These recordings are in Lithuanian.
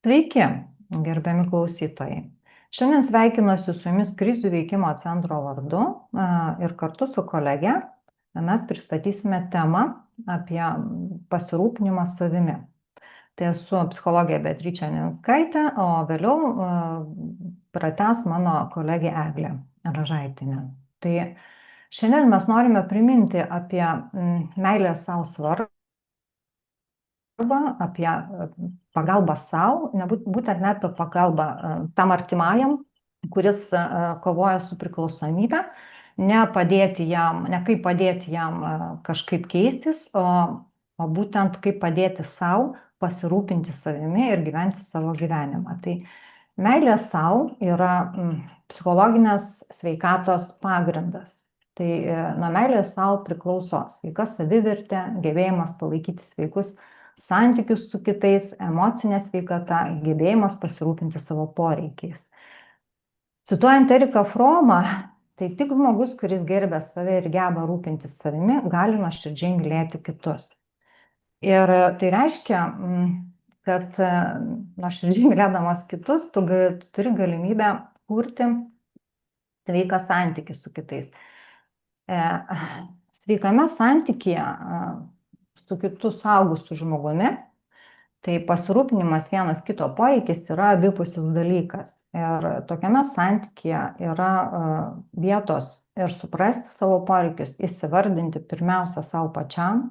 Sveiki, gerbiami klausytojai. Šiandien sveikinuosi su jumis krizių veikimo centro vardu ir kartu su kolege mes pristatysime temą apie pasirūpinimą savimi. Tai esu psichologė Beatričė Nenskaitė, o vėliau pratęs mano kolegė Eglė Ražaitinė. Tai šiandien mes norime priminti apie meilę savo svarbą, apie pagalbą sau, būtent net apie pagalbą tam artimajam, kuris kovoja su priklausomybė, ne kaip padėti jam kažkaip keistis, o būtent kaip padėti sau pasirūpinti savimi ir gyventi savo gyvenimą. Tai meilė sau yra psichologinės sveikatos pagrindas. Tai nuo meilės sau priklauso sveika savivertė, gebėjimas palaikyti sveikus santykius su kitais, emocinė sveikata, gebėjimas pasirūpinti savo poreikiais. Cituojant Eriką Fromą, tai tik žmogus, kuris gerbia save ir geba rūpintis savimi, gali nuoširdžiai mylėti kitus. Ir tai reiškia, kad nuoširdžiai mylėdamas kitus, tu turi galimybę kurti sveiką santykį su kitais. Sveikame santykyje su kitu suaugusiu žmogumi, tai pasirūpinimas vienas kito poreikis yra abipusis dalykas. Ir tokiame santykyje yra vietos ir suprasti savo poreikius, įsivardinti pirmiausia savo pačiam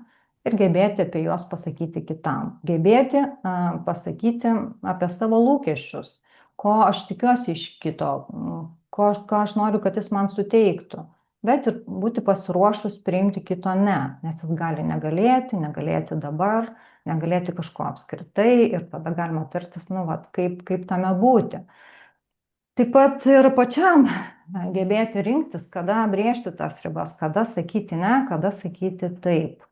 ir gebėti apie juos pasakyti kitam. Gebėti pasakyti apie savo lūkesčius, ko aš tikiuosi iš kito, ko aš noriu, kad jis man suteiktų. Bet ir būti pasiruošus priimti kito ne, nes jis gali negalėti dabar, negalėti kažko apskritai ir tada galima tartis, kaip tame būti. Taip pat ir pačiam gebėti rinktis, kada brėžti tas ribas, kada sakyti ne, kada sakyti taip.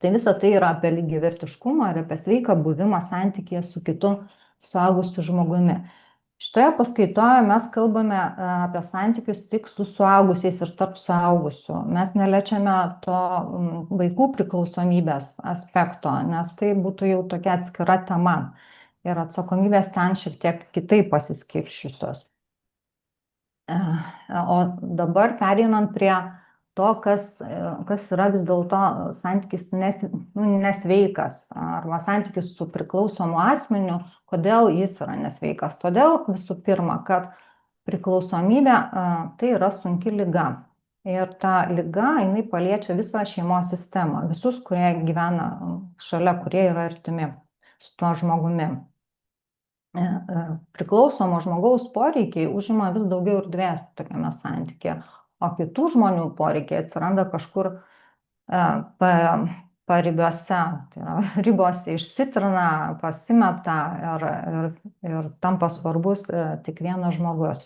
Tai visa tai yra apie lygiavertiškumą ir apie sveiką buvimą santykyje su kitu suaugusiu žmogumi. Šitoje paskaitoje mes kalbame apie santykius tik su suaugusiais ir tarp suaugusių. Mes neliečiame to vaikų priklausomybės aspekto, nes tai būtų jau tokia atskira tema ir atsakomybės ten šiek tiek kitaip pasiskirščiusios. O dabar pereinant prie to, kas yra vis dėlto santykis nesveikas arba santykis su priklausomu asmeniu, kodėl jis yra nesveikas. Todėl visų pirma, kad priklausomybė tai yra sunki liga. Ir ta liga, jinai paliečia visą šeimos sistemą, visus, kurie gyvena šalia, kurie yra artimi su tuo žmogumi. Priklausomo žmogaus poreikiai užima vis daugiau erdvės tokiame santykėje, o kitų žmonių poreikiai atsiranda kažkur paribiuose, tai yra ribos išsitrina, pasimeta ir tampa svarbus tik vienas žmogus.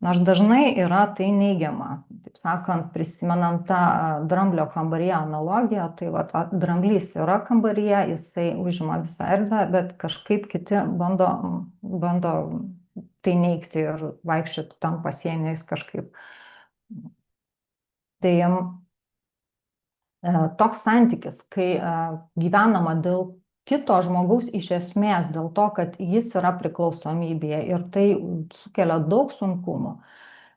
Nors dažnai yra tai neigiama. Taip sakant, prisimenant tą dramblio kambaryje analogiją, tai dramblys yra kambaryje, jisai užima visą erdvę, bet kažkaip kiti bando tai neigti ir vaikščioti tam pasieniais kažkaip. Tai toks santykis, kai gyvenama dėl kito žmogaus iš esmės, dėl to, kad jis yra priklausomybėje ir tai sukelia daug sunkumų,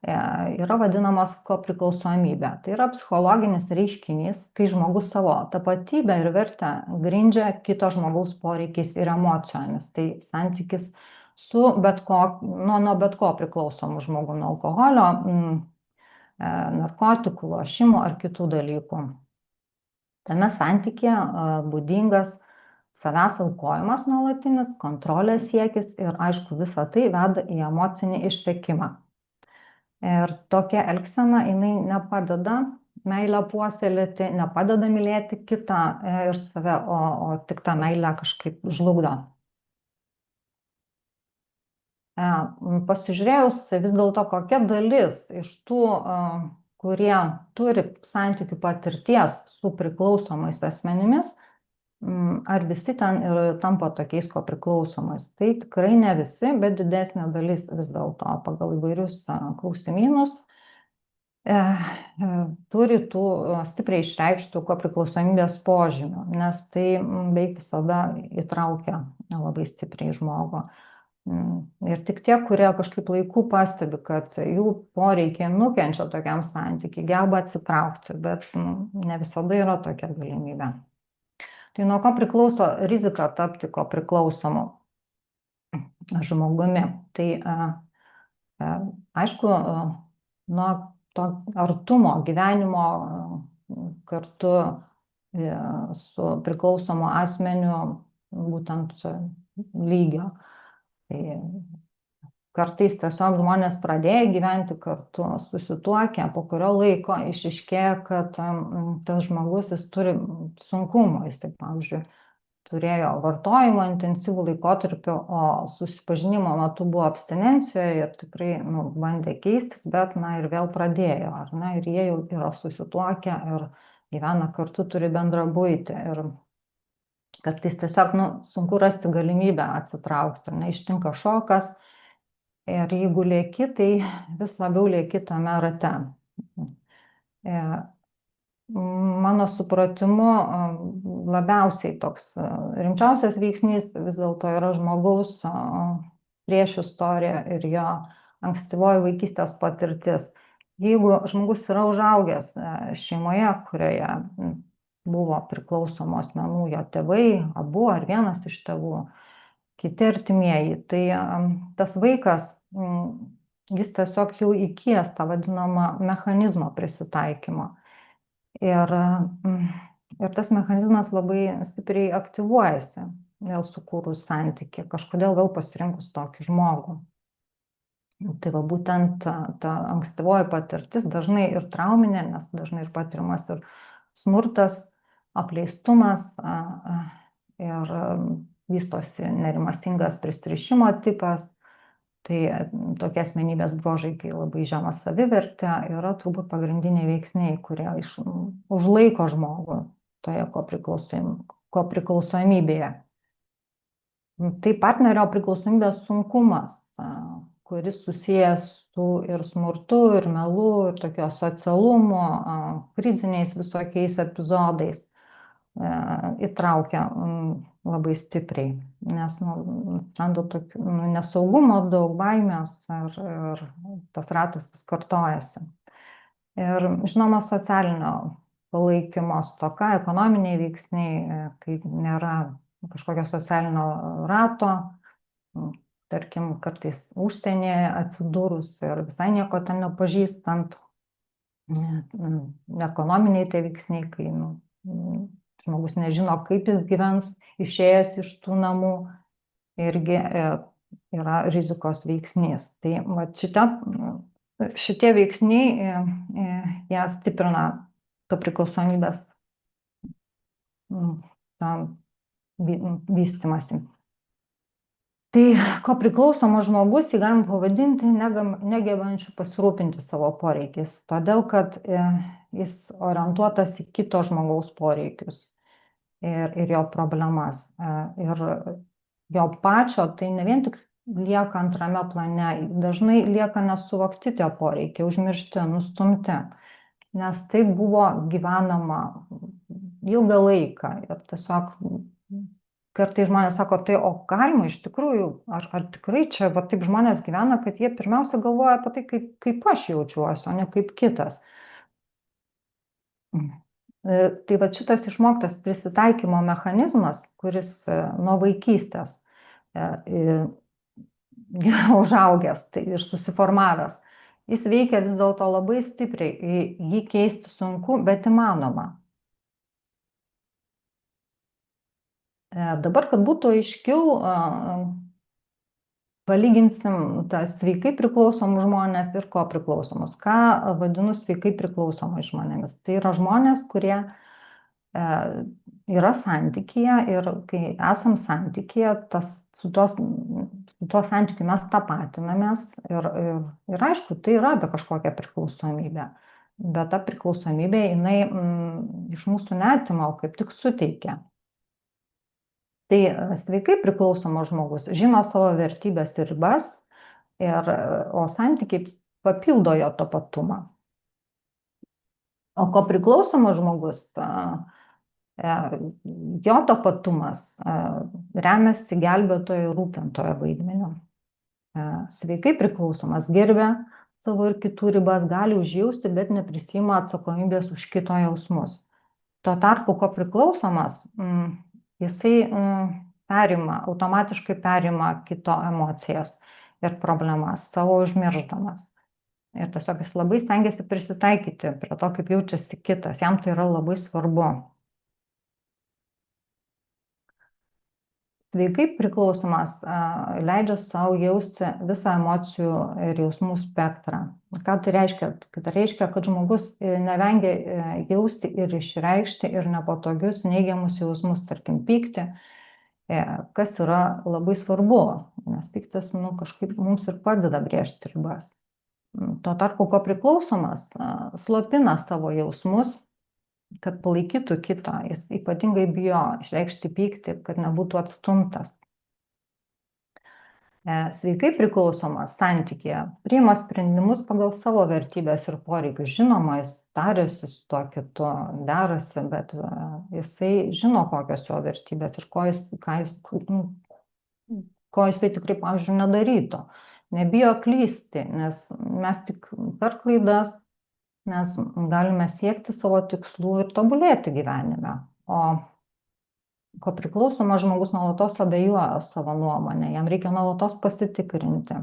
yra vadinamas kopriklausomybė. Tai yra psichologinis reiškinys, kai žmogus savo tapatybę ir vertę grindžia kito žmogaus poreikiais ir emocijomis. Tai santykis su nuo bet ko priklausomų žmogų, nuo alkoholio, narkotikų, lošimų ar kitų dalykų. Tame santykėje būdingas savęs aukojimas nuolatinis, kontrolės siekis ir aišku visa tai veda į emocinį išsekimą. Ir tokia elgsena, jinai nepadeda meilę puoselėti, nepadeda mylėti kitą ir save, o tik tą meilę kažkaip žlugdo. Pasižiūrėjus vis dėlto kokia dalis iš tų, kurie turi santykių patirties su priklausomais asmenimis, ar visi ten ir tampa tokiais kopriklausomais. Tai tikrai ne visi, bet didesnė dalis vis dėlto pagal įvairius klausimynus turi tų stipriai išreikštų kopriklausomybės požymių, nes tai beveik visada įtraukia labai stipriai žmogų. Ir tik tie, kurie kažkaip laiku pastebi, kad jų poreikiai nukenčia tokiam santykiui, geba atsitraukti, bet ne visada yra tokia galimybė. Tai nuo ko priklauso rizika tapti kopriklausomu žmogumi? Tai aišku, nuo to artumo gyvenimo kartu su priklausomu asmeniu būtent lygio. Tai kartais tiesiog žmonės pradėję gyventi kartu, susituokę, po kurio laiko išryškėja, kad tas žmogus jis turi sunkumų. Jis, pavyzdžiui, turėjo vartojimo intensyvų laikotarpį, o susipažinimo metu buvo abstinencijoje ir tikrai bandė keistis, bet ir vėl pradėjo, ar ne, ir jie jau yra susituokę ir gyvena kartu, turi bendrą buitį. Ir kartais tiesiog sunku rasti galimybę atsitraukti, ištinka šokas ir jeigu lieki, tai vis labiau lieki tame rate. Mano supratimu, labiausiai toks rimčiausias veiksnys vis dėlto yra žmogaus priešistorija ir jo ankstyvoji vaikystės patirtis. Jeigu žmogus yra užaugęs šeimoje, kurioje buvo priklausomų asmenų, jo tėvai, abu ar vienas iš tėvų, kiti artimieji, tai tas vaikas, jis tiesiog jau įgijęs tą vadinamą mechanizmą prisitaikymo. Ir tas mechanizmas labai stipriai aktyvuojasi vėl sukūrus santykį, kažkodėl vėl pasirinkus tokį žmogų. Tai va būtent ta ankstyvoji patirtis dažnai ir trauminė, nes dažnai ir patiriamas ir smurtas, apleistumas ir vystosi nerimastingas prisirišimo tipas. Tai tokie asmenybės bruožai, kai labai žema savivertė, yra turbūt pagrindiniai veiksniai, kurie užlaiko žmogų toje kopriklausomybėje. Tai partnerio priklausomybės sunkumas, kuris susijęs su ir smurtu, ir melu, ir tokio socialumo, kriziniais visokiais epizodais įtraukia labai stipriai, nes atsiranda tokių nesaugumo daug, baimės ir tas ratas vis kartojasi. Ir žinoma, socialinio palaikymo stoka, ekonominiai veiksniai, kai nėra kažkokio socialinio rato, tarkim, kartais užsienyje atsidūrus ir visai nieko ten nepažįstant, ekonominiai tai veiksniai, kai žmogus nežino, kaip jis gyvens išėjęs iš tų namų, irgi yra rizikos veiksnys. Tai šitie veiksniai jie stiprina priklausomybės vystymasi. Tai kopriklausomas žmogus jį galim pavadinti negebančiu pasirūpinti savo poreikiais, todėl kad jis orientuotas į kito žmogaus poreikius ir jo problemas. Ir jo pačio tai ne vien tik lieka antrame plane, dažnai lieka nesuvokti tie poreikiai, užmiršti, nustumti, nes tai buvo gyvenama ilgą laiką ir tiesiog kartais žmonės sako, tai o galima iš tikrųjų, ar tikrai čia taip žmonės gyvena, kad jie pirmiausia galvoja apie tai, kaip aš jaučiuosi, o ne kaip kitas. Tai šitas išmoktas prisitaikymo mechanizmas, kuris nuo vaikystės yra užaugęs ir susiformavęs, jis veikia vis dėlto labai stipriai, jį keisti sunku, bet įmanoma. Dabar, kad būtų aiškiau, palyginsim sveikai priklausomus žmonės ir kopriklausomus. Ką vadinu sveikai priklausomais žmonėmis? Tai yra žmonės, kurie yra santykyje ir kai esam santykyje, su tuo santykiu mes tapatinamės ir aišku, tai yra apie kažkokią priklausomybę. Bet ta priklausomybė, jinai iš mūsų neatima, o kaip tik suteikia. Tai sveikai priklausomas žmogus žino savo vertybės ir ribas, o santykiai papildo jo tapatumą. O kopriklausomas žmogus, jo tapatumas remiasi gelbėtojo ir rūpintojo vaidmeniu. Sveikai priklausomas gerbia savo ir kitų ribas, gali užjausti, bet neprisima atsakomybės už kito jausmus. Tuo tarpu kopriklausomas, jisai automatiškai perima kito emocijas ir problemas, savo užmirždamas. Ir tiesiog jis labai stengiasi prisitaikyti prie to, kaip jaučiasi kitas. Jam tai yra labai svarbu. Sveikai priklausomas leidžia savo jausti visą emocijų ir jausmų spektrą. Ką tai reiškia? Tai reiškia, kad žmogus nevengia jausti ir išreikšti ir nepatogius neigiamus jausmus, tarkim pyktį, kas yra labai svarbu, nes pyktis kažkaip mums ir padeda brėžti ribas. Tuo tarpu kopriklausomas slopina savo jausmus, kad palaikytų kitą, jis ypatingai bijo išreikšti pyktį, kad nebūtų atstumtas. Sveikai priklausomas santykėje priima sprendimus pagal savo vertybės ir poreikius. Žinoma, jis tariasi su tuo kitu, derasi, bet jisai žino, kokios jo vertybės ir ko jisai tikrai, pavyzdžiui, nedarytų. Nebijo klysti, nes mes tik per klaidas mes galime siekti savo tikslų ir tobulėti gyvenime. O kopriklausomas žmogus nuolatos abejoja savo nuomonę, jam reikia nuolatos pasitikrinti.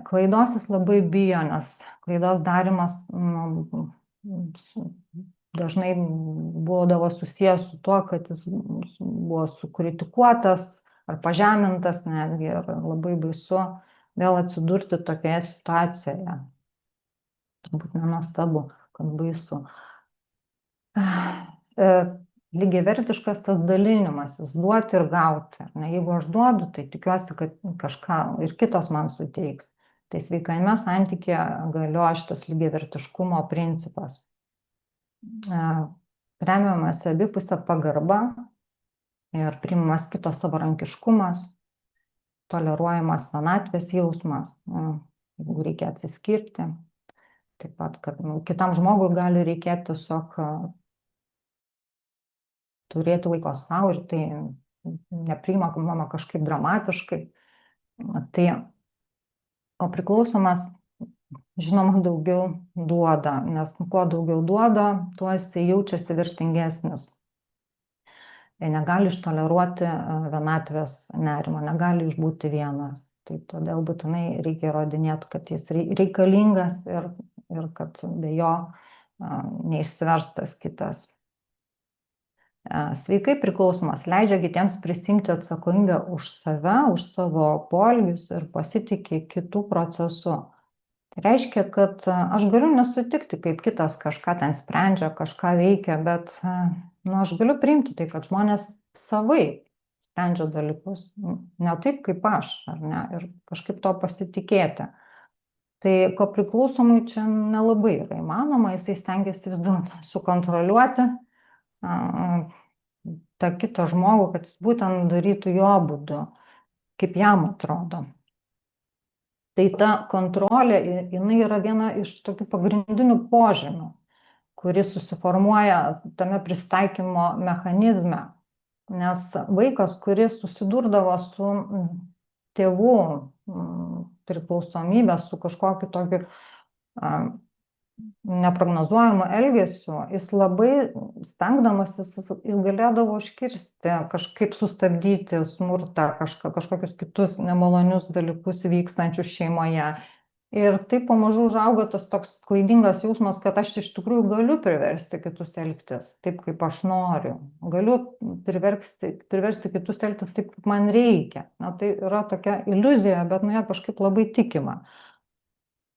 Klaidos jis labai bijo, nes klaidos darimas dažnai būdavo susijęs su tuo, kad jis buvo sukritikuotas ar pažemintas netgi, ir labai baisu vėl atsidurti tokioje situacijoje. Turbūt nenuostabu, kad baisu. Lygiavertiškas tas dalinimasis, duoti ir gauti. Jeigu aš duodu, tai tikiuosi, kad kažką ir kitas man suteiks. Tai sveikame santykėje galioja šitas lygiavertiškumo principas. Remiamas abipusė pagarba ir priimamas kito savarankiškumas, toleruojamas vienatvės jausmas, jeigu reikia atsiskirti. Taip pat, kad kitam žmogui gali reikėti tiesiog turėti laiko savo ir tai nepriimama kažkaip dramatiškai. Tai, o priklausomas, žinoma, daugiau duoda, nes kuo daugiau duoda, tuo jisai jaučiasi vertingesnis. Negali ištoleruoti vienatvės nerimo, negali išbūti vienas. Tai todėl būtinai reikia įrodinėti, kad jis reikalingas ir kad be jo neišsiverstas kitas. Sveikai priklausomas leidžia kitiems prisimti atsakomybę už save, už savo poelgius ir pasitikė kitų procesų. Tai reiškia, kad aš galiu nesutikti, kaip kitas kažką ten sprendžia, kažką veikia, bet aš galiu priimti tai, kad žmonės savai sprendžia dalykus, ne taip kaip aš, ar ne, ir kažkaip to pasitikėti. Tai kopriklausomui čia nelabai yra įmanoma, jisai stengiasi vis dėlto sukontroliuoti tą kitą žmogų, kad jis būtent darytų jo būdu, kaip jam atrodo. Tai ta kontrolė, jinai yra viena iš tokių pagrindinių požymių, kuris susiformuoja tame pristaikymo mechanizme. Nes vaikas, kuris susidurdavo su tėvų priklausomybė, su kažkokiu tokiu neprognozuojamu elgesiu, jis labai stengdamasis, jis galėdavo užkirsti, kažkaip sustabdyti smurtą, kažkokius kitus nemalonius dalykus vykstančius šeimoje. Ir taip pamažu užauga tas toks klaidingas jausmas, kad aš iš tikrųjų galiu priversti kitus elgtis taip, kaip aš noriu. Galiu priversti kitus elgtis taip, kaip man reikia. Tai yra tokia iliuzija, bet ją kažkaip labai tikima.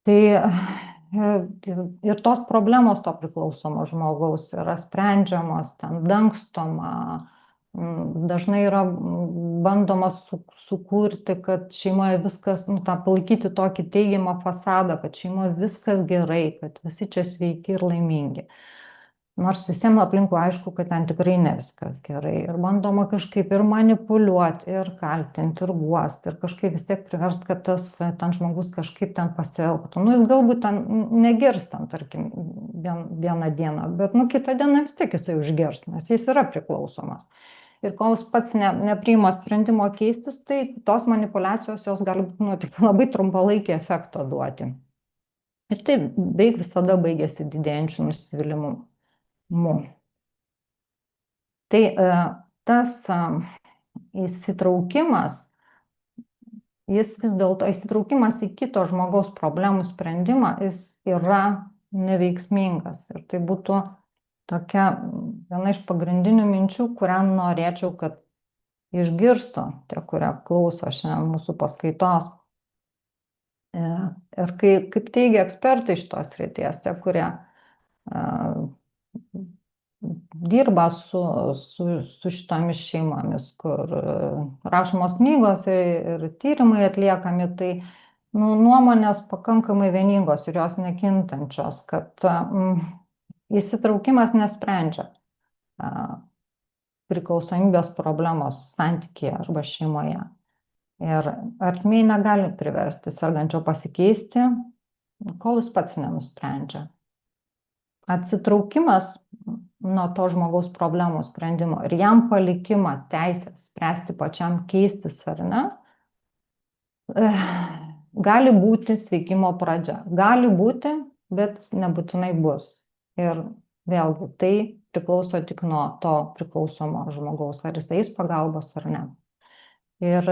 Tai ir tos problemos to priklausomo žmogaus yra sprendžiamos, ten dangstoma, dažnai yra bandoma sukurti, kad šeimoje viskas, palaikyti tokį teigiamą fasadą, kad šeimoje viskas gerai, kad visi čia sveiki ir laimingi. Nors visiems aplinkui aišku, kad ten tikrai ne viskas gerai. Ir bandoma kažkaip ir manipuliuoti, ir kaltinti, ir guosti, ir kažkaip vis tiek priversti, kad tas ten žmogus kažkaip ten pasielgtų. Nu, jis galbūt ten negirs ten, tarkim, vieną dieną, bet nu, kitą dieną vis tiek jisai užgirs, nes jis yra priklausomas. Ir kol jis pats nepriima sprendimo keistis, tai tos manipulacijos jos gali nu, tik labai trumpalaikį efektą duoti. Ir tai beveik visada baigėsi didėjančiu nusivylimu. Tai tas įsitraukimas, jis vis dėlto įsitraukimas į kito žmogaus problemų sprendimą, jis yra neveiksmingas. Ir tai būtų tokia viena iš pagrindinių minčių, kurią norėčiau, kad išgirstų tie, kurie klauso šiandien mūsų paskaitos. Ir kaip teigia ekspertai šitos srities, tie, kurie dirba su šitomis šeimomis, kur rašomos knygos ir tyrimai atliekami, tai nu, nuomonės pakankamai vieningos ir jos nekintančios, kad įsitraukimas nesprendžia priklausomybės problemos santykėje arba šeimoje. Ir artimieji negali priversti sergančio pasikeisti, kol jis pats nenusprendžia. Atsitraukimas nuo to žmogaus problemų sprendimo ir jam palikimas teisės spręsti pačiam keistis ar ne, gali būti sveikimo pradžia. Gali būti, bet nebūtinai bus. Ir vėlgi tai priklauso tik nuo to priklausomo žmogaus, ar jis eis pagalbos ar ne. Ir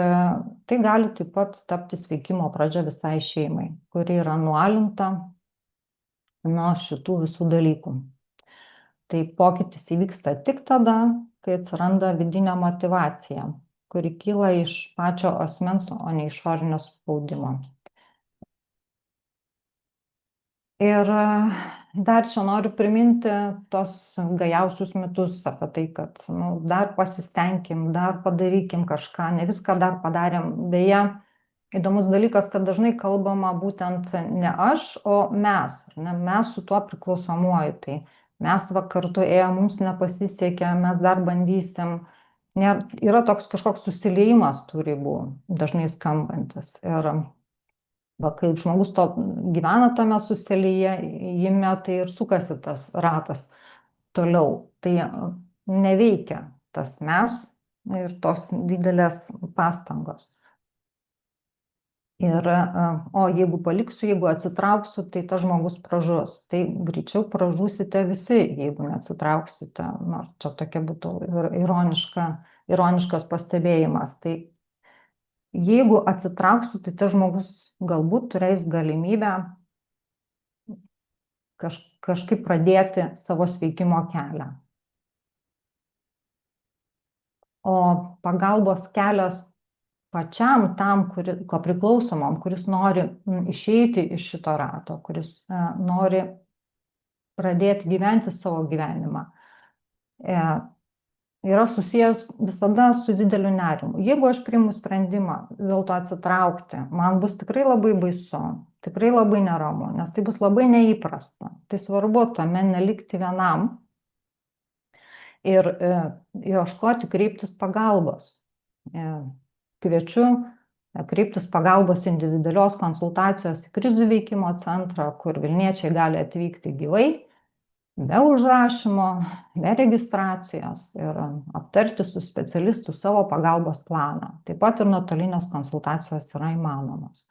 tai gali taip pat tapti sveikimo pradžia visai šeimai, kuri yra nualinta nuo šitų visų dalykų. Tai pokytis įvyksta tik tada, kai atsiranda vidinė motyvacija, kuri kyla iš pačio asmens, o ne išorinio spaudimo. Ir dar čia noriu priminti tos gajausius mitus apie tai, kad nu, dar pasistengim, dar padarykim kažką, ne viską dar padarėm. Beje, įdomus dalykas, kad dažnai kalbama būtent ne aš, o mes. Ne? Mes su tuo priklausomuoju. Tai mes va kartu ėjom, mums nepasisekė, mes dar bandysim. Yra toks kažkoks susiliejimas tų ribų, dažnai skambantis. Ir va, kaip žmogus to gyvena tame susilieime, tai ir sukasi tas ratas toliau. Tai neveikia tas mes ir tos didelės pastangos. Ir, o jeigu paliksiu, jeigu atsitrauksiu, tai tas žmogus pražus. Tai greičiau pražūsite visi, jeigu neatsitrauksite. Nors čia tokia būtų ironiškas pastebėjimas. Tai jeigu atsitrauksiu, tai tas žmogus galbūt turės galimybę kažkaip pradėti savo sveikimo kelią. O pagalbos kelias pačiam tam, ko priklausomam, kuris nori išeiti iš šito rato, kuris nori pradėti gyventi savo gyvenimą, yra susijęs visada su dideliu nerimu. Jeigu aš priimu sprendimą dėl to atsitraukti, man bus tikrai labai baisu, tikrai labai neramu, nes tai bus labai neįprasta. Tai svarbu tame nelikti vienam ir ieškoti, kreiptis pagalbos. Kviečiu kreiptis pagalbos individualios konsultacijos į krizių veikimo centrą, kur vilniečiai gali atvykti gyvai, be užrašymo, be registracijos ir aptarti su specialistu savo pagalbos planą. Taip pat ir nuotolinės konsultacijos yra įmanomos.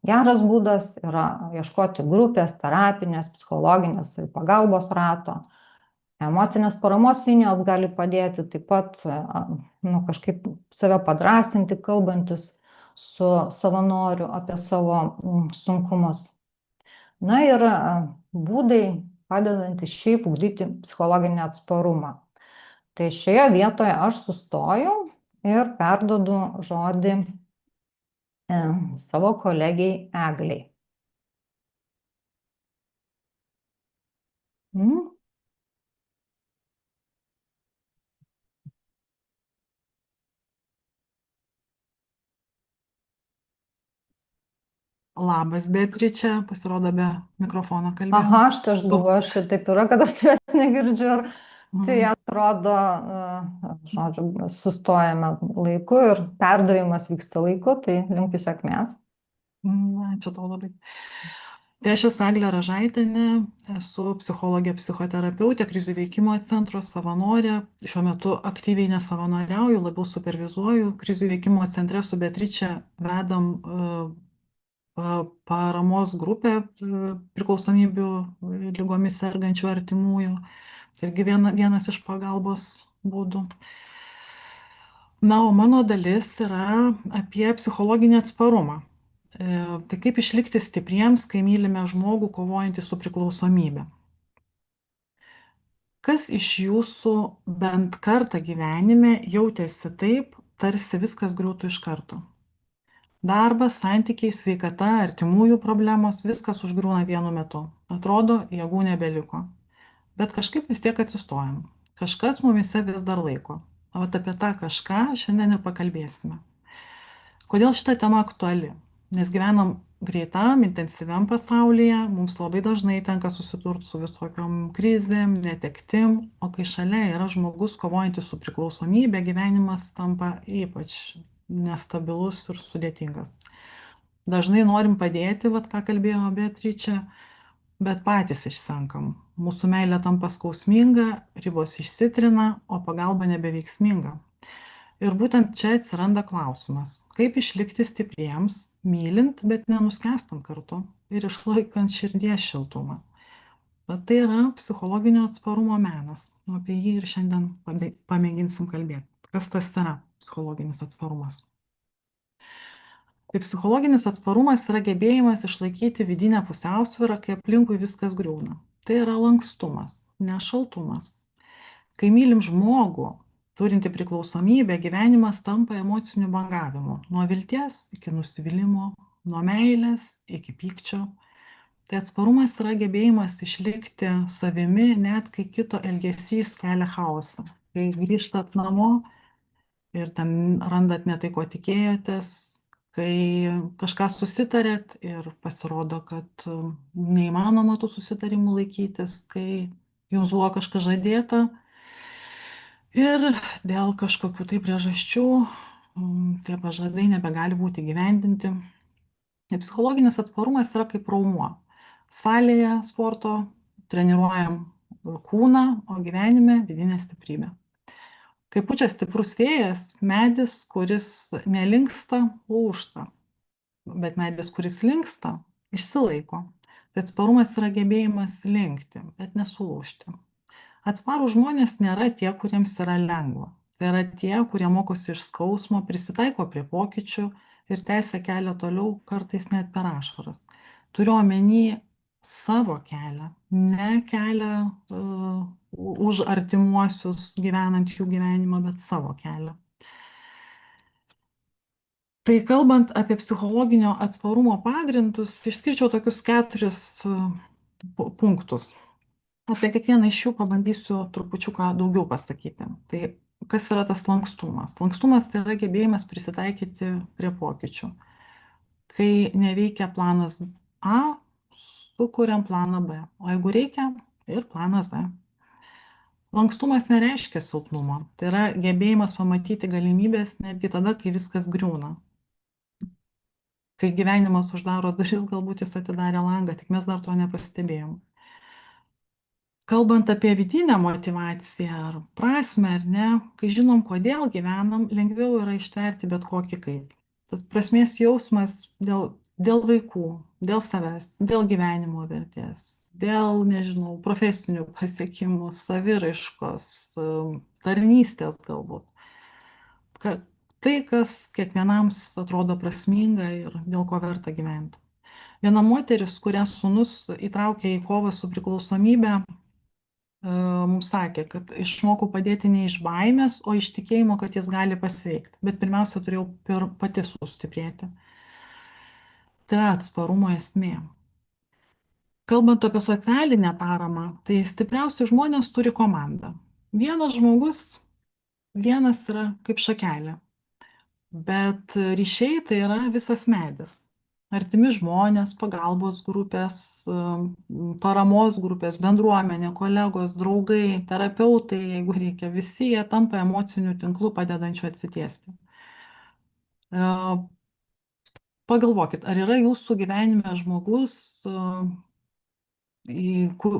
Geras būdas yra ieškoti grupės, terapinės, psichologinės ir pagalbos rato. Emocinės paramos linijos gali padėti taip pat kažkaip save padrąsinti, kalbantis su savanoriu apie savo sunkumus. Na ir būdai padedantys šiaip ugdyti psichologinį atsparumą. Tai šioje vietoje aš sustoju ir perduodu žodį savo kolegijai Egliai. Labas, Beatričė, pasirodo be mikrofono Aha, kalbėjom. aš Tu. galvoju, šitaip yra, kad aš tavęs negirdžiu. Ir tai Mhm. atrodo, žodžiu, sustojame laiku ir perdavimas vyksta laiku, tai linkiu sėkmės. Ačiū tau labai. Tai aš esu Eglė Ražaitienė, esu psichologė, psichoterapeutė, krizių veikimo centro savanorė. Šiuo metu aktyviai nesavanoriauju, labiau supervizuoju. Krizių veikimo centre su Beatričė vedam paramos grupę priklausomybių lygomis sergančių artimųjų. Irgi vienas iš pagalbos būdų. Na, o mano dalis yra apie psichologinį atsparumą. Tai kaip išlikti stipriems, kai mylime žmogų kovojantį su priklausomybė. Kas iš jūsų bent kartą gyvenime jautėsi taip, tarsi viskas griūtų iš karto? Darbas, santykiai, sveikata, artimųjų problemos, viskas užgriūna vienu metu. Atrodo, jėgų nebeliko. Bet kažkaip vis tiek atsistojam. Kažkas mumise vis dar laiko. O vat apie tą kažką šiandien ir pakalbėsime. Kodėl šita tema aktuali? Nes gyvenam greitam, intensyviam pasaulyje, mums labai dažnai tenka susidurti su visokiom krizėm, netektim, o kai šalia yra žmogus kovojantis su priklausomybė, gyvenimas tampa ypač nestabilus ir sudėtingas. Dažnai norim padėti, vat ką kalbėjo Beatričė, bet patys išsenkam. Mūsų meilė tampa skausminga, ribos išsitrina, o pagalba nebeveiksminga. Ir būtent čia atsiranda klausimas, kaip išlikti stipriems, mylint, bet nenuskęstant kartu ir išlaikant širdies šiltumą. Bet tai yra psichologinio atsparumo menas. Apie jį ir šiandien pamėginsim kalbėti. Kas tas yra psichologinis atsparumas? Tai psichologinis atsparumas yra gebėjimas išlaikyti vidinę pusiausvyrą, kai aplinkui viskas griūna. Tai yra lankstumas, ne šaltumas. Kai mylim žmogų, turinti priklausomybę, gyvenimas tampa emociniu bangavimu. Nuo vilties iki nusivylimų, nuo meilės iki pykčio. Tai atsparumas yra gebėjimas išlikti savimi, net kai kito elgesys kelia chaosą. Kai grįžtat namo ir ten randat ne tai, ko tikėjotės, kai kažką susitarėt ir pasirodo, kad neįmanoma tų susitarimų laikytis, kai jums buvo kažkas žadėta, ir dėl kažkokių tai priežasčių tie pažadai nebegali būti gyvendinti. Ir psichologinis atsparumas yra kaip raumuo. Salėje sporto treniruojam kūną, o gyvenime vidinę stiprybę. Kai pučia stiprus vėjas, medis, kuris nelinksta, lūžta. Bet medis, kuris linksta, išsilaiko. Tai atsparumas yra gebėjimas linkti, bet nesulūžti. Atsparūs žmonės nėra tie, kuriems yra lengva. Tai yra tie, kurie mokosi iš skausmo, prisitaiko prie pokyčių ir tęsia kelią toliau, kartais net per ašaras. Turiu omeny savo kelią, ne kelią už artimuosius gyvenant jų gyvenimą, bet savo kelią. Tai kalbant apie psichologinio atsparumo pagrindus, išskirčiau tokius 4 punktus. Apie kiekvieną iš jų pabandysiu trupučiuką daugiau pasakyti. Tai kas yra tas lankstumas? Lankstumas tai yra gebėjimas prisitaikyti prie pokyčių. Kai neveikia planas A, sukuriam planą B. O jeigu reikia, ir planas Z. Lankstumas nereiškia silpnumo. Tai yra gebėjimas pamatyti galimybės netgi tada, kai viskas griūna. Kai gyvenimas uždaro duris, galbūt jis atidarė langą, tik mes dar to nepastebėjom. Kalbant apie vidinę motyvaciją ar prasmę, ar ne, kai žinom, kodėl gyvenam, lengviau yra ištverti bet kokį kaip. Tas prasmės jausmas dėl vaikų, dėl savęs, dėl gyvenimo vertės, dėl, nežinau, profesinių pasiekimų, saviraiškos, tarnystės galbūt. Tai, kas kiekvienam atrodo prasminga ir dėl ko verta gyventi. Viena moteris, kurią sūnus įtraukė į kovą su priklausomybė, mums sakė, kad išmokau padėti ne iš baimės, o iš tikėjimo, kad jis gali pasveikti. Bet pirmiausia, turėjau pati sustiprėti. Tai yra atsparumo esmė. Kalbant apie socialinę paramą, tai stipriausi žmonės turi komandą. Vienas žmogus, vienas yra kaip šakelė. Bet ryšiai tai yra visas medis. artimi žmonės, pagalbos grupės, paramos grupės, bendruomenė, kolegos, draugai, terapeutai, jeigu reikia, visi jie tampa emociniu tinklu padedančiu atsitiesti. E, Pagalvokit, ar yra jūsų gyvenime žmogus,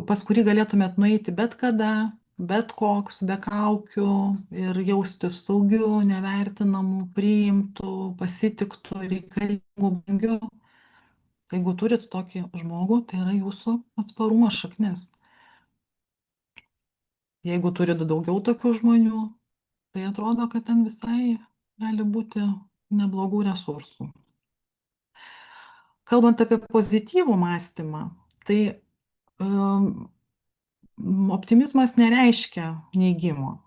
pas kurį galėtumėt nueiti bet kada, bet koks, be kaukių ir jaustis saugiu, nevertinamu, priimtu, pasitiktu, reikalingu, brangiu. Jeigu turit tokį žmogų, tai yra jūsų atsparumo šaknis. Jeigu turit daugiau tokių žmonių, tai atrodo, kad ten visai gali būti neblogų resursų. Kalbant apie pozityvų mąstymą, tai optimizmas nereiškia neigimo,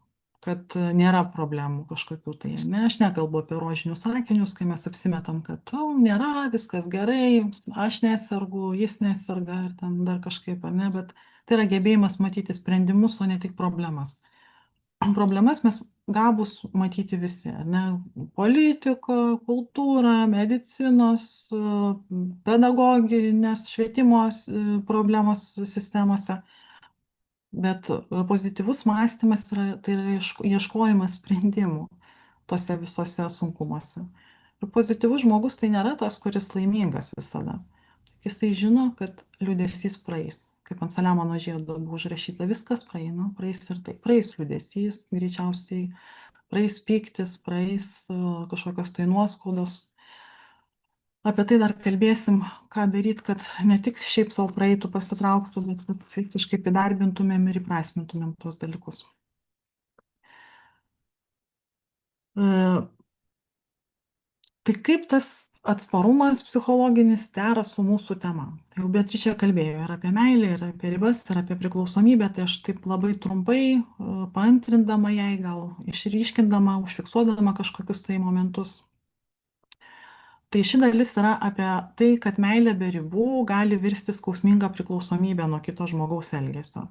kad nėra problemų kažkokių tai. Ne, aš nekalbu apie rožinius sakinius, kai mes apsimetam, kad nėra, viskas gerai, aš nesergu, jis neserga ar ten dar kažkaip, ar ne, bet tai yra gebėjimas matyti sprendimus, o ne tik problemas. Problemas mes gabus matyti visi, ar ne? Politika, kultūra, medicinos, pedagoginės, švietimo problemos sistemose. Bet pozityvus mąstymas tai yra ieškojimas sprendimų tose visose sunkumuose. Ir pozityvus žmogus tai nėra tas, kuris laimingas visada. Jisai žino, kad liūdesys praeis. Kaip ant Saliamono žiedo buvo užrašyta, viskas praeina, praeis ir tai. Praeis liūdesys, greičiausiai praeis pyktis, praeis kažkokios tai nuoskaudos. Apie tai dar kalbėsim, ką daryti, kad ne tik šiaip savo praeitų, pasitrauktų, bet kad faktiškai įdarbintumėm ir įprasmintumėm tuos dalykus. Tai kaip tas atsparumas psichologinis dera su mūsų tema? Tai jau Beatričė kalbėjo ir apie meilę, ir apie ribas, ir apie priklausomybę, tai aš taip labai trumpai, paantrindama jai, gal išryškindama, užfiksuodama kažkokius tai momentus. Tai ši dalis yra apie tai, kad meilė be ribų gali virsti skausmingą priklausomybę nuo kito žmogaus elgesio.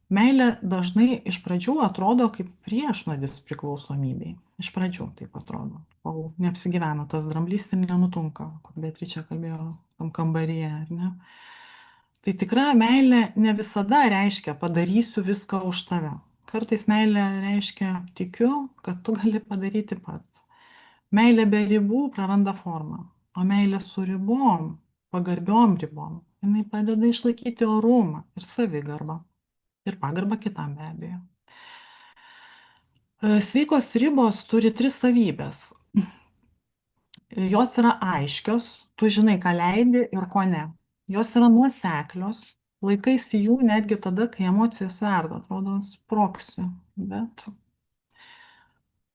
Meilė dažnai iš pradžių atrodo kaip priešnuodis priklausomybei. Iš pradžių taip atrodo, kol neapsigyvena tas dramblys ir nenutunka, kur Beatričė kalbėjo tam kambaryje, ar ne? Tai tikra meilė ne visada reiškia padarysiu viską už tave. Kartais meilė reiškia tikiu, kad tu gali padaryti pats. Meilė be ribų praranda formą, o meilė su ribom, pagarbiom ribom, jinai padeda išlaikyti orumą ir savigarbą. Ir pagarbą kitam be abejo. Sveikos ribos turi 3 savybės. Jos yra aiškios, tu žinai, ką leidi ir ko ne. Jos yra nuoseklios, laikaisi jų netgi tada, kai emocijos verda, atrodo, sprogsi, bet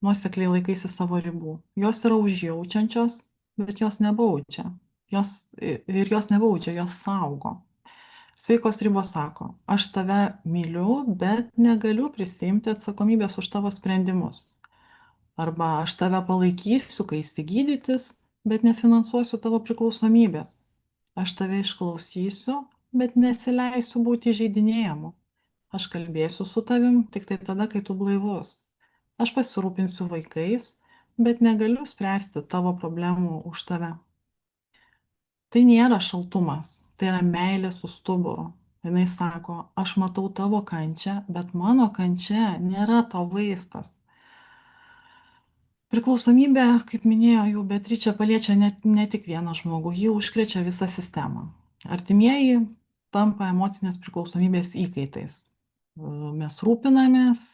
nuosekliai laikaisi savo ribų. Jos yra užjaučiančios, bet jos nebaudžia. Jos nebaudžia, jos saugo. Sveikos ribos sako, aš tave myliu, bet negaliu prisiimti atsakomybės už tavo sprendimus. Arba aš tave palaikysiu, kai įsigydytis, bet nefinansuosiu tavo priklausomybės. Aš tave išklausysiu, bet nesileisiu būti įžeidinėjamu. Aš kalbėsiu su tavim tik tai tada, kai tu blaivus. Aš pasirūpinsiu vaikais, bet negaliu spręsti tavo problemų už tave. Tai nėra šaltumas, tai yra meilė su stuburu. Jis sako, aš matau tavo kančią, bet mano kančia nėra tavo vaistas. Priklausomybė, kaip minėjo jau Beatričė, paliečia ne tik vieną žmogų, ji užkrečia visą sistemą. Artimieji tampa emocinės priklausomybės įkaitais. Mes rūpinamės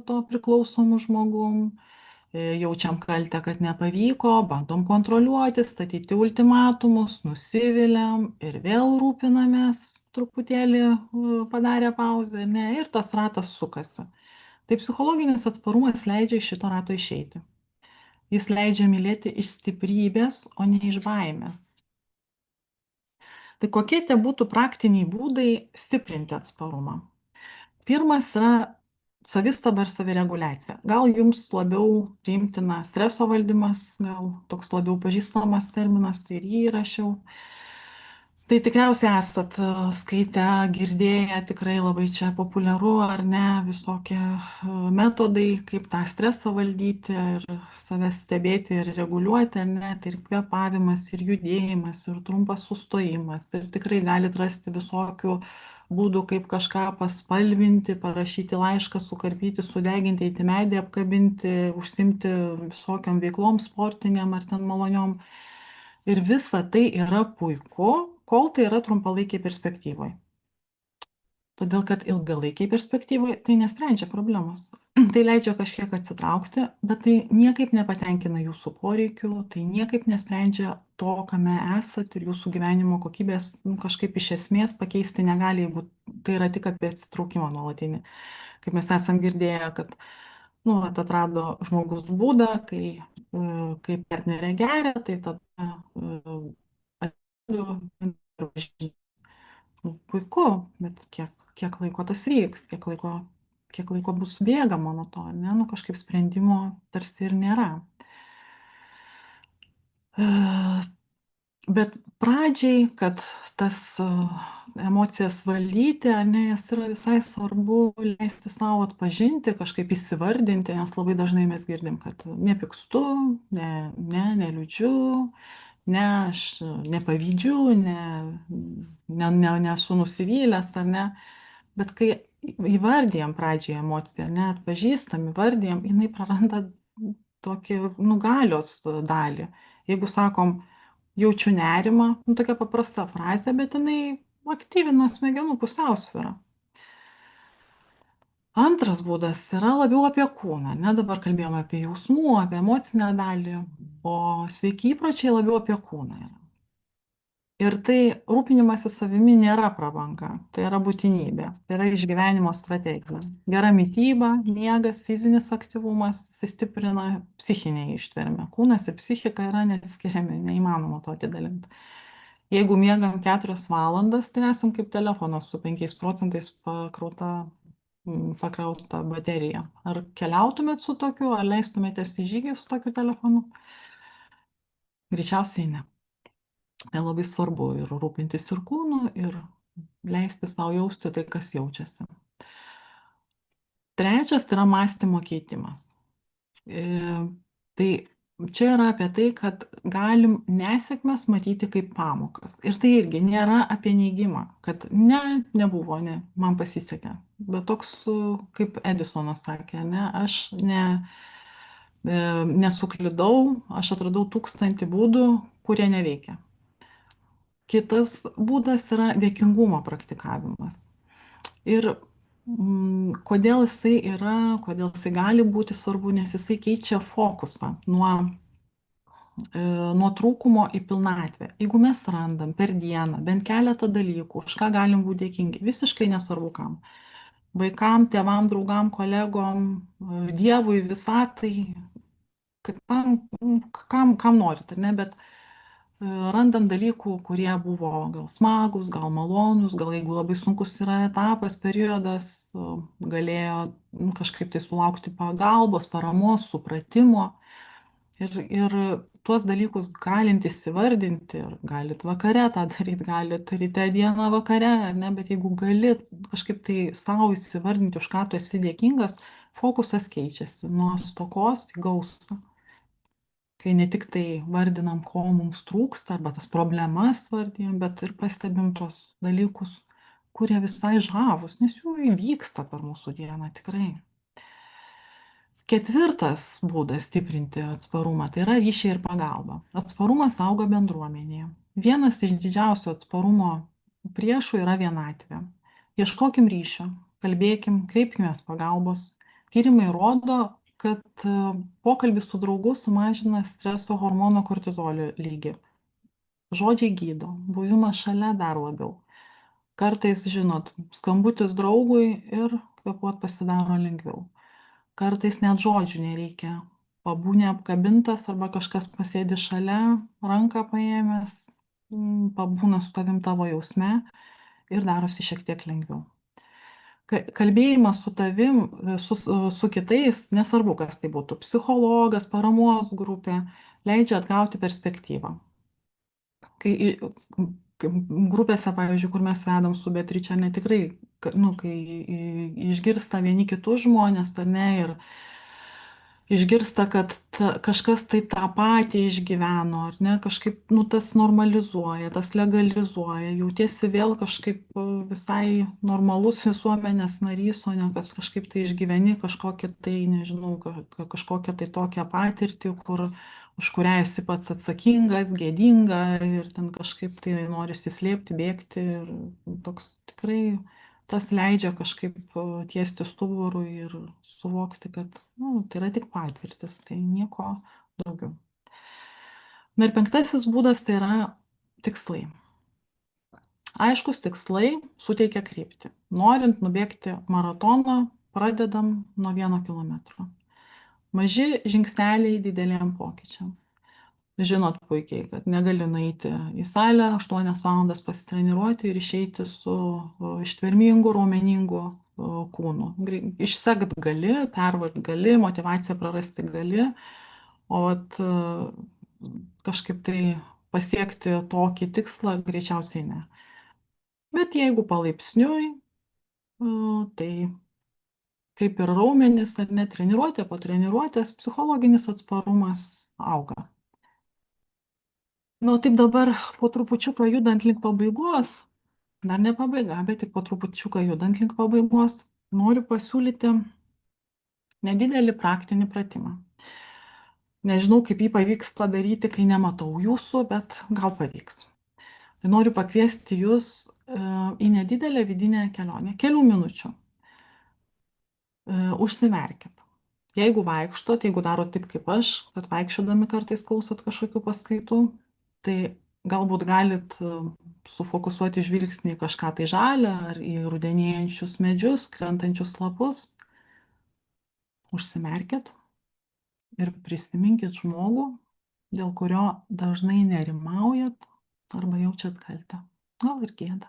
to priklausomu žmogum, jaučiam kaltę, kad nepavyko, bandom kontroliuoti, statyti ultimatumus, nusiviliam ir vėl rūpinamės, truputėlį padarę pauzę, ne, ir tas ratas sukasi. Tai psichologinis atsparumas leidžia iš šito rato išeiti. Jis leidžia mylėti iš stiprybės, o ne iš baimės. Tai kokie tie būtų praktiniai būdai stiprinti atsparumą? Pirmas yra savistaba ir savireguliacija. Gal jums labiau priimtina streso valdymas, gal toks labiau pažįstamas terminas, tai ir jį įrašiau. Tai tikriausiai esat skaitę, girdėję, tikrai labai čia populiaru, ar ne, visokie metodai, kaip tą stresą valdyti ir save stebėti ir reguliuoti, ar ne, tai ir kvėpavimas, ir judėjimas, ir trumpas sustojimas. Ir tikrai galit rasti visokių būdų, kaip kažką paspalvinti, parašyti laišką, sukarpyti, sudeginti, eiti medį, apkabinti, užsimti visokiam veiklom sportiniam ar ten maloniom. Ir visa tai yra puiku, kol tai yra trumpalaikėj perspektyvoj. Todėl, kad ilgalaikiai perspektyvoj tai nesprendžia problemos. Tai leidžia kažkiek atsitraukti, bet tai niekaip nepatenkina jūsų poreikių, tai niekaip nesprendžia to, kame esat ir jūsų gyvenimo kokybės kažkaip iš esmės pakeisti negali, jeigu tai yra tik apie atsitraukimą nuolatinį. Kaip mes esam girdėję, kad atrado žmogus būdą, kai partnerė geria, tai tada puiku, bet kiek laiko tas vyks, kiek laiko bus bėgama nuo to, ne, kažkaip sprendimo tarsi ir nėra. Bet pradžiai, kad tas emocijas valdyti, ne, jas yra visai svarbu leisti savo atpažinti, kažkaip įsivardinti, nes labai dažnai mes girdim, kad nepykstu, neliūdžiu, ne, aš nepavydžiu, nesu nusivylęs, ar ne. Bet kai įvardijam pradžiai emociją, ne, atpažįstam, įvardijam, jinai praranda tokį galios dalį. Jeigu sakom, jaučiu nerimą, tokia paprasta frazė, bet jinai aktyvina smegenų pusiausvyrą. Antras būdas yra labiau apie kūną, ne, dabar kalbėjome apie jausmų, apie emocinę dalį, o sveiki įpročiai labiau apie kūną yra. Ir tai rūpinimasis savimi nėra prabanga, tai yra būtinybė, tai yra išgyvenimo strategija. Gera mityba, miegas, fizinis aktyvumas stiprina psichinę ištvermę. Kūnas ir psichika yra neatskiriami, neįmanoma to atidalinti. Jeigu miegam 4 valandas, tai esam kaip telefonas su 5% pakrauta baterija. Ar keliautumėt su tokiu, ar leistumėtės į žygį su tokiu telefonu? Greičiausiai ne. Tai labai svarbu ir rūpintis ir kūnu, ir leisti savo jausti tai, kas jaučiasi. Trečias tai yra mąstymo keitimas. Tai čia yra apie tai, kad galim nesėkmes matyti kaip pamokas. Ir tai irgi nėra apie neigimą, kad nebuvo, man pasisekė. Bet toks, kaip Edisonas sakė, aš nesuklydau, aš atradau 1000 būdų, kurie neveikia. Kitas būdas yra dėkingumo praktikavimas. Ir kodėl jisai gali būti svarbu, nes jisai keičia fokusą nuo trūkumo į pilnatvę. Jeigu mes randam per dieną bent keletą dalykų, už ką galim būti dėkingi, visiškai nesvarbu kam. Vaikam, tėvam, draugam, kolegom, Dievui, visatai, kam norit, ar ne, bet randam dalykų, kurie buvo gal smagūs, gal malonūs, gal jeigu labai sunkus yra etapas, periodas, galėjo kažkaip tai sulaukti pagalbos, paramos, supratimo. Ir tuos dalykus galint įsivardinti, ir galit vakare tą daryti, galit ryte dieną vakare, ar ne, bet jeigu galit kažkaip tai savo įsivardinti, už ką tu esi dėkingas, fokusas keičiasi nuo stokos į gausą. Kai ne tik tai vardinam, ko mums trūksta, arba tas problemas vardinam, bet ir pastebim tos dalykus, kurie visai žavus, nes jų įvyksta per mūsų dieną tikrai. Ketvirtas būdas stiprinti atsparumą tai yra ryšiai ir pagalba. Atsparumas auga bendruomenėje. Vienas iš didžiausių atsparumo priešų yra vienatvė. Ieškokim ryšio, kalbėkim, kreipkimės pagalbos. Tyrimai rodo, kad pokalbis su draugu sumažina streso hormono kortizolio lygį. Žodžiai gydo, buvimas šalia dar labiau. Kartais, žinot, skambutis draugui ir kvėpuot pasidaro lengviau. Kartais net žodžių nereikia. Pabūni apkabintas arba kažkas pasėdi šalia, ranką paėmęs, pabūna su tavim tavo jausme ir darosi šiek tiek lengviau. Kalbėjimas su tavim, su kitais, nesvarbu, kas tai būtų, psichologas, paramos grupė, leidžia atgauti perspektyvą. Kai grupėse, pavyzdžiui, kur mes vedam su Beatriče, ne tikrai, nu, kai išgirsta vieni kitus žmonės, ar ne, ir išgirsta, kad kažkas tai tą patį išgyveno, ar ne, kažkaip, nu, tas normalizuoja, tas legalizuoja, jautiesi vėl kažkaip visai normalus visuomenės narys, o ne kad kažkaip tai išgyveni kažkokią tai, nežinau, kažkokią tai tokią patirtį, už kurią esi pats atsakingas, gėdinga ir ten kažkaip tai norisi slėpti, bėgti ir toks tikrai tas leidžia kažkaip tiesti stuburų ir suvokti, kad nu, tai yra tik patirtis, tai nieko daugiau. Na ir penktasis būdas tai yra tikslai. Aiškus tikslai suteikia kryptį. Norint nubėgti maratoną, pradedam nuo 1 kilometro. Maži žingsneliai dideliem pokyčiam. Žinot puikiai, kad negali nueiti į salę 8 valandas pasitreniruoti ir išeiti su ištvermingu, raumeningu kūnu. Išsekt gali, pervargt gali, motivaciją prarasti gali, o vat, kažkaip tai pasiekti tokį tikslą greičiausiai ne. Bet jeigu palaipsniui, tai kaip ir raumenis ar ne, treniruotė po treniruotės, psichologinis atsparumas auga. Nu, taip dabar po trupučiuką judant link pabaigos, dar ne pabaiga, bet tik po trupučiuką judant link pabaigos, noriu pasiūlyti nedidelį praktinį pratimą. Nežinau, kaip jį pavyks padaryti, kai nematau jūsų, bet gal pavyks. Tai noriu pakviesti jūs į nedidelę vidinę kelionę, kelių minučių. Užsimerkit. Jeigu vaikštot, jeigu darot taip kaip aš, kad vaikščiodami kartais klausot kažkokių paskaitų, tai galbūt galit sufokusuoti žvilgsnį į kažką tai žalią ar į rudenėjančius medžius, krentančius lapus. Užsimerkit ir prisiminkit žmogų, dėl kurio dažnai nerimaujat arba jaučiat kaltę. Gal ir gėdą.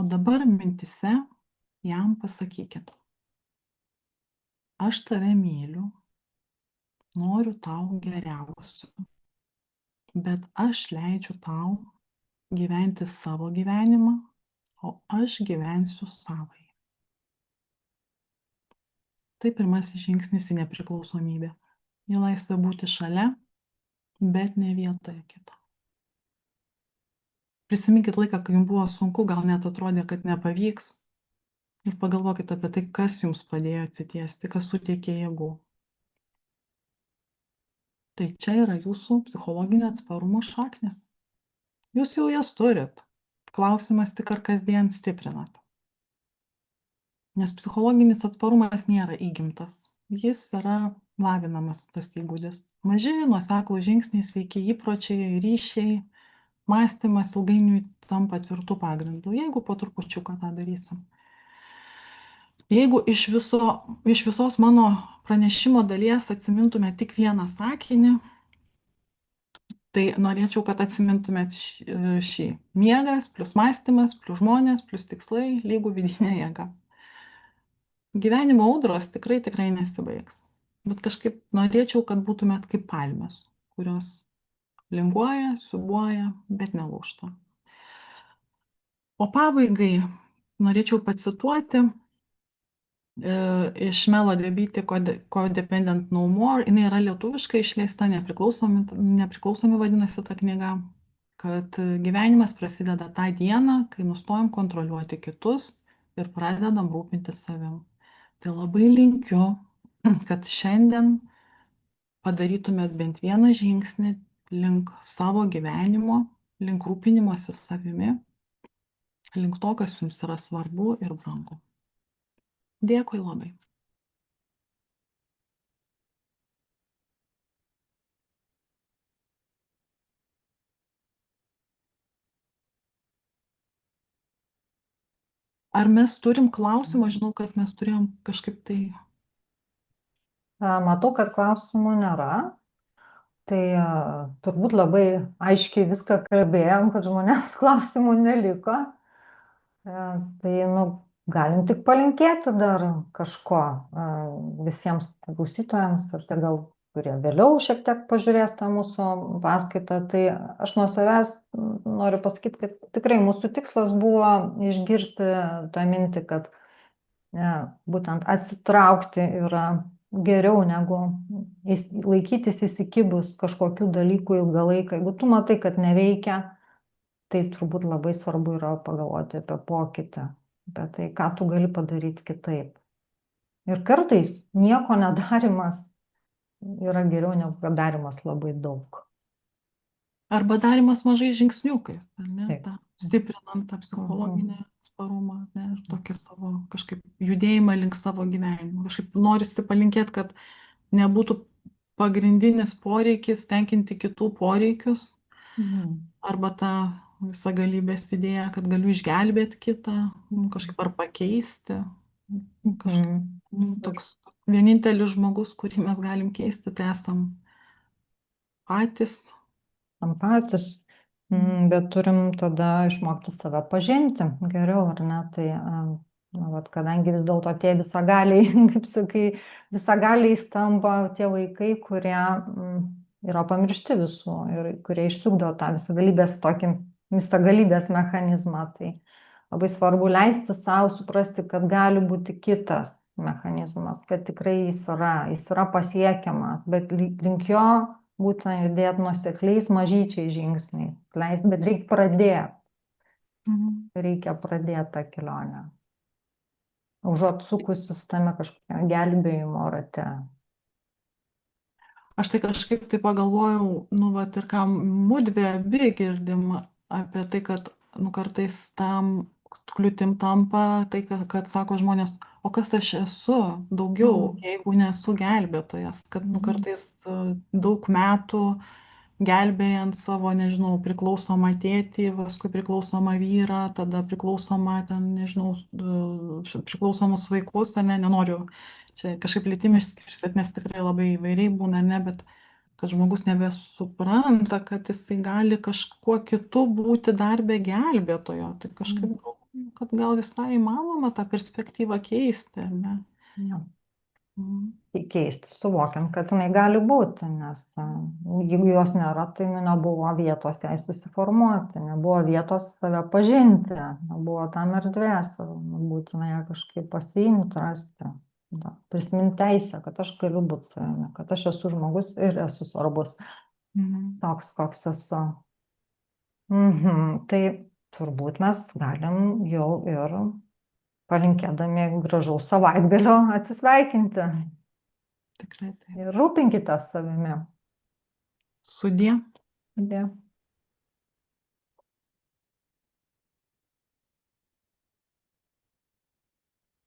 O dabar mintise jam pasakykit. Aš tave myliu, noriu tau geriausio, bet aš leidžiu tau gyventi savo gyvenimą, o aš gyvensiu savai. Tai pirmasis žingsnis į nepriklausomybę. Į laisvę būti šalia, bet ne vietoje kito. Prisiminkit laiką, kai jums buvo sunku, gal net atrodė, kad nepavyks. Ir pagalvokit apie tai, kas jums padėjo atsitiesti, kas suteikė jėgų. Tai čia yra jūsų psichologinio atsparumo šaknis. Jūs jau jas turit. Klausimas tik, ar kasdien stiprinat. Nes psichologinis atsparumas nėra įgimtas. Jis yra lavinamas, tas įgūdis. Maži, nuoseklūs žingsniai, sveiki įpročiai, ryšiai, mąstymas ilgainiui tampa tvirtų pagrindų, jeigu po trupučiuką tą darysim. Jeigu iš visos mano pranešimo dalies atsimintume tik vieną sakinį, tai norėčiau, kad atsimintumėt šį. Miegas plus mąstymas plus žmonės plus tikslai lygų vidinė jėga. Gyvenimo audros tikrai nesibaigs. Bet kažkaip norėčiau, kad būtumėt kaip palmės, kurios linguoja, siūbuoja, bet nelūžta. O pabaigai norėčiau pacituoti iš Melody Beattie Codependent No More. Jinai yra lietuviškai išleista, nepriklausomi vadinasi ta knyga, kad gyvenimas prasideda tą dieną, kai nustojam kontroliuoti kitus ir pradedam rūpintis savim. Tai labai linkiu, kad šiandien padarytumėt bent vieną žingsnį link savo gyvenimo, link rūpinimosi savimi, link to, kas jums yra svarbu ir brangu. Dėkui labai. Ar mes turim klausimą? Žinau, kad mes turėjom kažkaip tai. Matau, kad klausimų nėra. Tai turbūt labai aiškiai viską kalbėjom, kad žmonėms klausimų neliko. Tai, nu, galim tik palinkėti dar kažko visiems klausytojams ir tai gal kurie vėliau šiek tiek pažiūrės tą mūsų paskaitą. Tai aš nuo savęs noriu pasakyti, kad tikrai mūsų tikslas buvo išgirsti tą mintį, kad būtent atsitraukti yra geriau negu laikytis įsikibus kažkokių dalykų ilgą laiką. Jeigu tu matai, kad neveikia, tai turbūt labai svarbu yra pagalvoti apie pokytį, apie tai, ką tu gali padaryti kitaip. Ir kartais nieko nedarimas yra geriau negu kad darimas labai daug. Arba darimas mažais žingsniukais, ar ne? Taip. Stiprinant tą psichologinį atsparumą, ne? Ir tokį savo kažkaip judėjimą link savo gyvenimo. Kažkaip norisi palinkėti, kad nebūtų pagrindinis poreikis tenkinti kitų poreikius, arba ta visagalybės idėja, kad galiu išgelbėti kitą, kažkaip ar pakeisti. Toks vienintelis žmogus, kurį mes galim keisti, tai esam patys. Patys, bet turim tada išmokti save pažinti geriau, ar ne? Tai, vat, kadangi vis dėlto tie visagaliai, kaip sakai, visagaliai tampa tie vaikai, kurie yra pamiršti visų ir kurie išsukdo tą visagalybės mechanizmą. Tai labai svarbu leisti savo suprasti, kad gali būti kitas mechanizmas, kad tikrai jis yra pasiekiamas, bet link jo būtent judėti nuosekliais mažyčiais žingsniais. Bet reikia pradėti. Reikia pradėti tą kelionę. Užuot sukusis tame kažkokią gelbėjimo rate. Aš tai kažkaip tai pagalvojau, nu, vat, ir ką mudvi abi girdim apie tai, kad, nu, kartais tam kliūtim tampa tai, kad sako žmonės, o kas aš esu daugiau, jeigu nesu gelbėtojas, kad, nu, kartais daug metų gelbėjant savo, nežinau, priklausomą tėtį, paskui priklausomą vyrą, tada priklausomą, ten, nežinau, priklausomus vaikus, ne, nenoriu čia kažkaip lytimi išskirstyti, nes tikrai labai įvairiai būna, ne, bet kad žmogus nebesupranta, kad jisai gali kažkuo kitu būti dar be gelbėtojo, tai kažkaip, kad gal visai įmanoma tą perspektyvą keisti, ne? Ja. Keisti, suvokiant, kad jinai gali būti, nes jeigu jos nėra, tai nebuvo vietos jai susiformuoti, nebuvo vietos save pažinti, nebuvo tam erdvės, būtina ją kažkaip pasiimti, rasti. Prisiminti teisę, kad aš galiu būti savimi, kad aš esu žmogus ir esu svarbus. Toks, koks esu. Tai turbūt mes galim jau ir palinkėdami gražaus savaitgalio atsisveikinti. Tikrai taip. Ir rūpinkitės savimi. Sudie. Sudie.